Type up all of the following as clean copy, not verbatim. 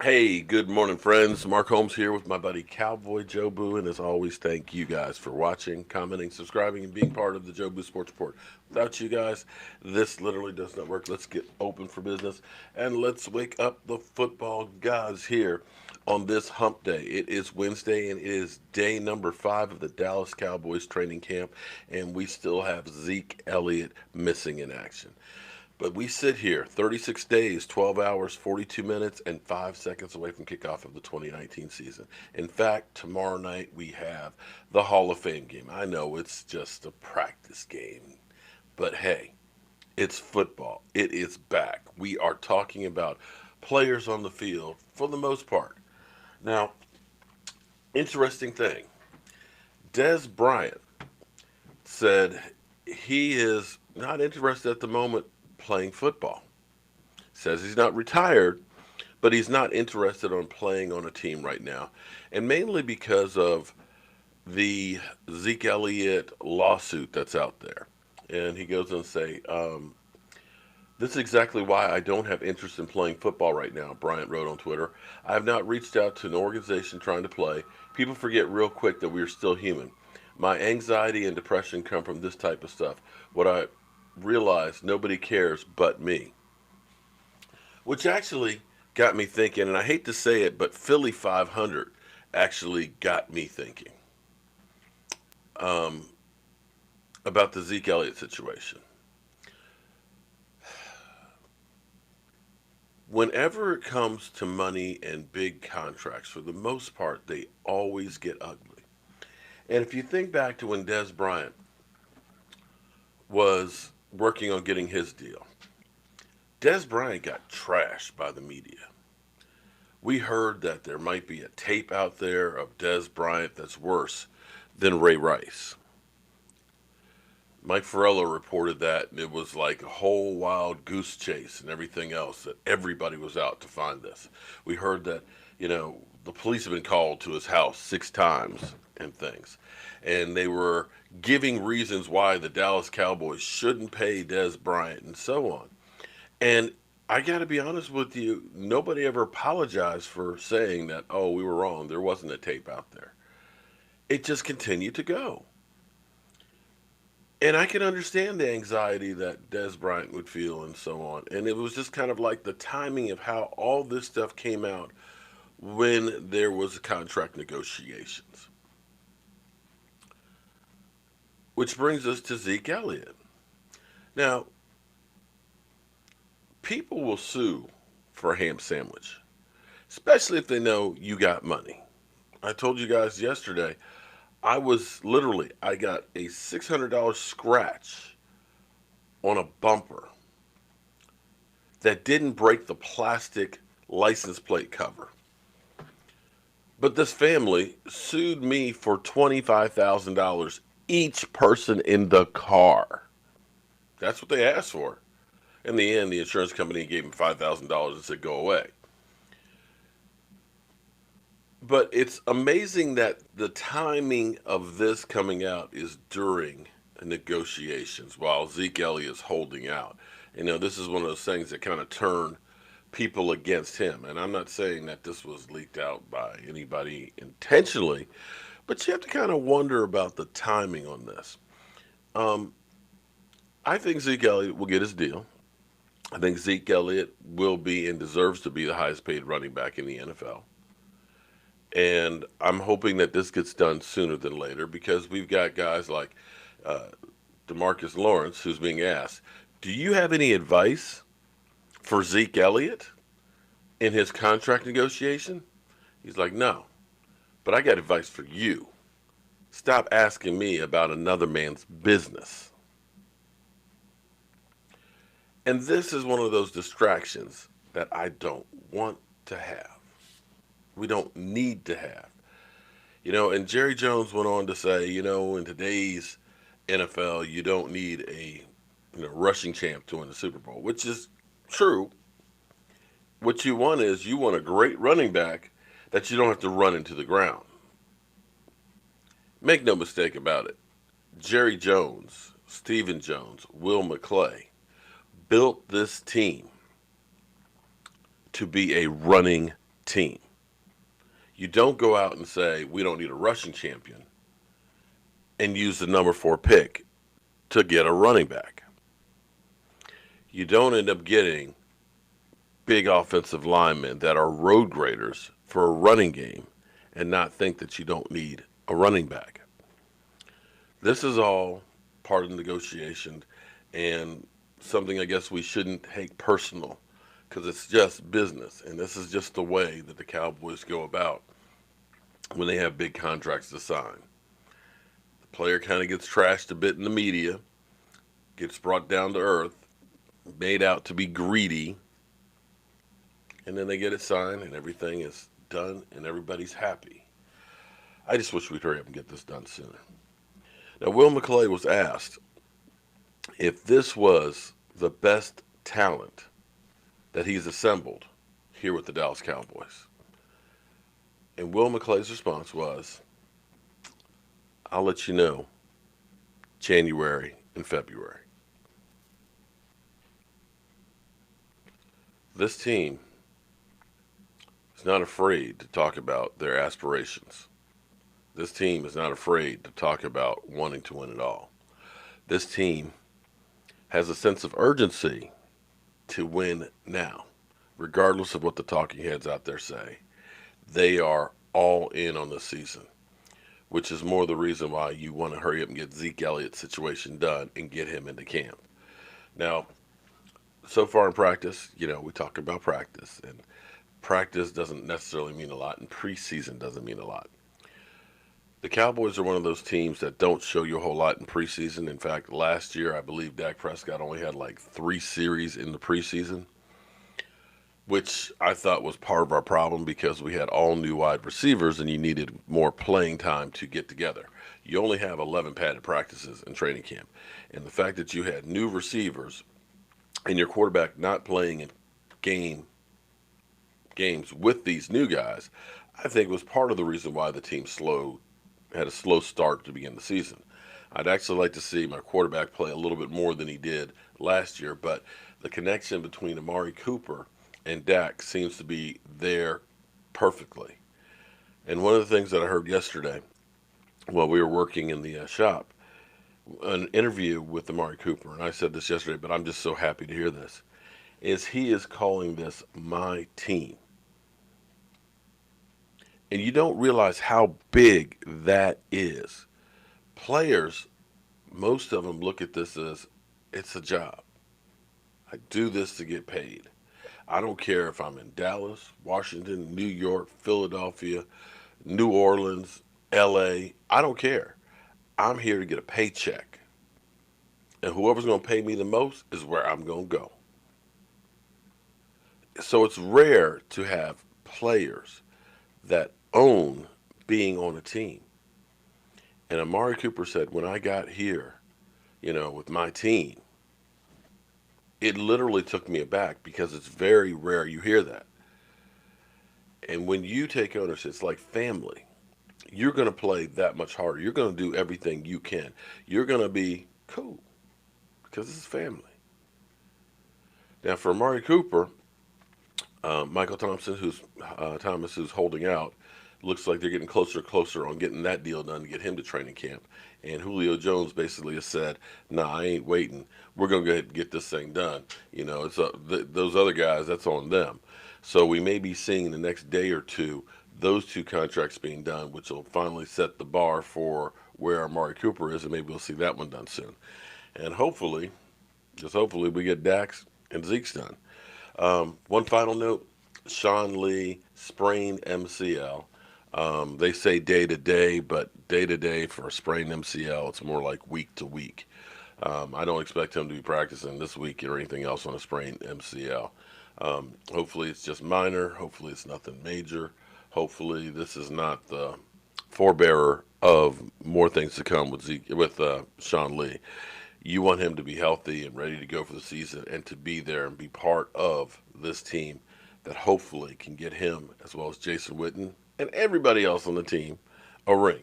Hey, good morning, friends. Mark Holmes here with my buddy Cowboy Joe Boo, and as always, thank you guys for watching, commenting, subscribing, and being part of the Joe Boo Sports Report. Without you guys, this literally does not work. Let's get open for business and let's wake up the football gods here on this hump day. It is Wednesday and it is day number 5 of the Dallas Cowboys training camp, and we still have Zeke Elliott missing in action. But we sit here 36 days, 12 hours, 42 minutes, and 5 seconds away from kickoff of the 2019 season. In fact, tomorrow night we have the Hall of Fame game. I know it's just a practice game, but hey, it's football. It is back. We are talking about players on the field for the most part. Now, interesting thing Dez Bryant said he is not interested at the moment playing football. Says he's not retired, but he's not interested on playing on a team right now, and mainly because of the Zeke Elliott lawsuit that's out there. And he goes on to say, "This is exactly why I don't have interest in playing football right now." Bryant wrote on Twitter. "I have not reached out to an organization trying to play. People forget real quick that we are still human. My anxiety and depression come from this type of stuff. What I realize, nobody cares but me." Which actually got me thinking, and I hate to say it, but Philly 500 actually got me thinking um, about the Zeke Elliott situation. Whenever it comes to money and big contracts, for the most part, they always get ugly. And if you think back to when Dez Bryant was working on getting his deal, Dez Bryant got trashed by the media. We heard that there might be a tape out there of Dez Bryant that's worse than Ray Rice. Mike Farello reported that it was like a whole wild goose chase and everything else, that everybody was out to find this. We heard that, the police have been called to his house 6 times and things. And they were giving reasons why the Dallas Cowboys shouldn't pay Dez Bryant and so on. And I got to be honest with you, nobody ever apologized for saying that, oh, we were wrong. There wasn't a tape out there. It just continued to go. And I can understand the anxiety that Dez Bryant would feel and so on. And it was just kind of like the timing of how all this stuff came out when there was contract negotiations. Which brings us to Zeke Elliott. Now, people will sue for a ham sandwich, especially if they know you got money. I told you guys yesterday, I got a $600 scratch on a bumper that didn't break the plastic license plate cover. But this family sued me for $25,000 each person in the car. That's what they asked for. In the end, the insurance company gave them $5,000 and said, go away. But it's amazing that the timing of this coming out is during negotiations while Zeke Elliott is holding out. This is one of those things that kind of turn people against him. And I'm not saying that this was leaked out by anybody intentionally, but you have to kind of wonder about the timing on this. Um, I think Zeke Elliott will get his deal. I think Zeke Elliott will be and deserves to be the highest paid running back in the NFL. And I'm hoping that this gets done sooner than later because we've got guys like uh, Demarcus Lawrence who's being asked, do you have any advice for Zeke Elliott in his contract negotiation? He's like, no, but I got advice for you. Stop asking me about another man's business. And this is one of those distractions that I don't want to have. We don't need to have. And Jerry Jones went on to say, in today's NFL, you don't need a rushing champ to win the Super Bowl, which is true. What you want a great running back that you don't have to run into the ground. Make no mistake about it. Jerry Jones, Stephen Jones, Will McClay built this team to be a running team. You don't go out and say, we don't need a rushing champion and use the number 4 pick to get a running back. You don't end up getting big offensive linemen that are road graders for a running game and not think that you don't need a running back. This is all part of the negotiation and something I guess we shouldn't take personal because it's just business. And this is just the way that the Cowboys go about when they have big contracts to sign. The player kind of gets trashed a bit in the media, gets brought down to earth, made out to be greedy, and then they get it signed and everything is done and everybody's happy. I just wish we'd hurry up and get this done sooner. Now, Will McClay was asked if this was the best talent that he's assembled here with the Dallas Cowboys. And Will McClay's response was, I'll let you know January and February. This team is not afraid to talk about their aspirations. This team is not afraid to talk about wanting to win it all. This team has a sense of urgency to win now, regardless of what the talking heads out there say. They are all in on this season, which is more the reason why you want to hurry up and get Zeke Elliott's situation done and get him into camp. Now, so far in practice, we talk about practice, and practice doesn't necessarily mean a lot, and preseason doesn't mean a lot. The Cowboys are one of those teams that don't show you a whole lot in preseason. In fact, last year, I believe Dak Prescott only had like 3 series in the preseason, which I thought was part of our problem because we had all new wide receivers and you needed more playing time to get together. You only have 11 padded practices in training camp. And the fact that you had new receivers and your quarterback not playing in games with these new guys, I think was part of the reason why the team had a slow start to begin the season. I'd actually like to see my quarterback play a little bit more than he did last year, but the connection between Amari Cooper and Dak seems to be there perfectly. And one of the things that I heard yesterday while we were working in the shop, an interview with Amari Cooper, and I said this yesterday, but I'm just so happy to hear this, is he is calling this my team. And you don't realize how big that is. Players, most of them look at this as it's a job. I do this to get paid. I don't care if I'm in Dallas, Washington, New York, Philadelphia, New Orleans, LA. I don't care. I'm here to get a paycheck. And whoever's going to pay me the most is where I'm going to go. So it's rare to have players that own being on a team. And Amari Cooper said, when I got here, with my team, it literally took me aback because it's very rare you hear that. And when you take ownership, it's like family. You're going to play that much harder. You're going to do everything you can. You're going to be cool because this is family. Now, for Amari Cooper, Michael Thomas, who's holding out, looks like they're getting closer and closer on getting that deal done to get him to training camp. And Julio Jones basically has said, nah, I ain't waiting. We're going to go ahead and get this thing done. It's those other guys, that's on them. So we may be seeing in the next day or two those 2 contracts being done, which will finally set the bar for where Amari Cooper is, and maybe we'll see that one done soon. And hopefully, we get Dax and Zeke's done. One final note, Sean Lee sprained MCL. They say day to day, but day to day for a sprained MCL, it's more like week to week. I don't expect him to be practicing this week or anything else on a sprained MCL. Hopefully it's just minor. Hopefully it's nothing major. Hopefully this is not the forebearer of more things to come with Sean Lee. You want him to be healthy and ready to go for the season and to be there and be part of this team that hopefully can get him, as well as Jason Witten and everybody else on the team, a ring.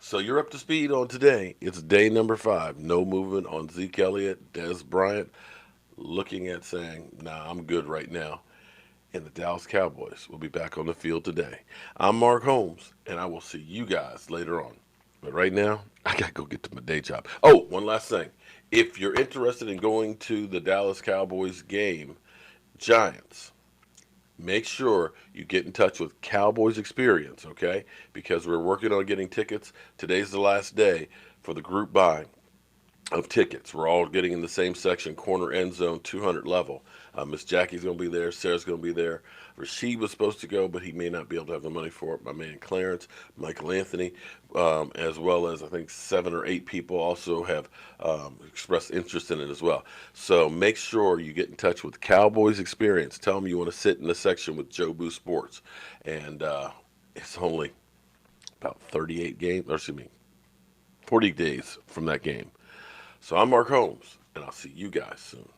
So you're up to speed on today. It's day number 5. No movement on Zeke Elliott, Dez Bryant, looking at saying, nah, I'm good right now. and the Dallas Cowboys will be back on the field today. I'm Mark Holmes, and I will see you guys later on. But right now, I got to go get to my day job. Oh, one last thing. If you're interested in going to the Dallas Cowboys game, Giants, make sure you get in touch with Cowboys Experience, okay? Because we're working on getting tickets. Today's the last day for the group buy of tickets. We're all getting in the same section, corner end zone, 200 level. Miss Jackie's going to be there. Sarah's going to be there. Rashid was supposed to go, but he may not be able to have the money for it. My man Clarence, Michael Anthony, as well as I think 7 or 8 people also have expressed interest in it as well. So make sure you get in touch with Cowboys Experience. Tell them you want to sit in the section with Joe Boo Sports. And it's only about 38 games, or excuse me, 40 days from that game. So I'm Mark Holmes, and I'll see you guys soon.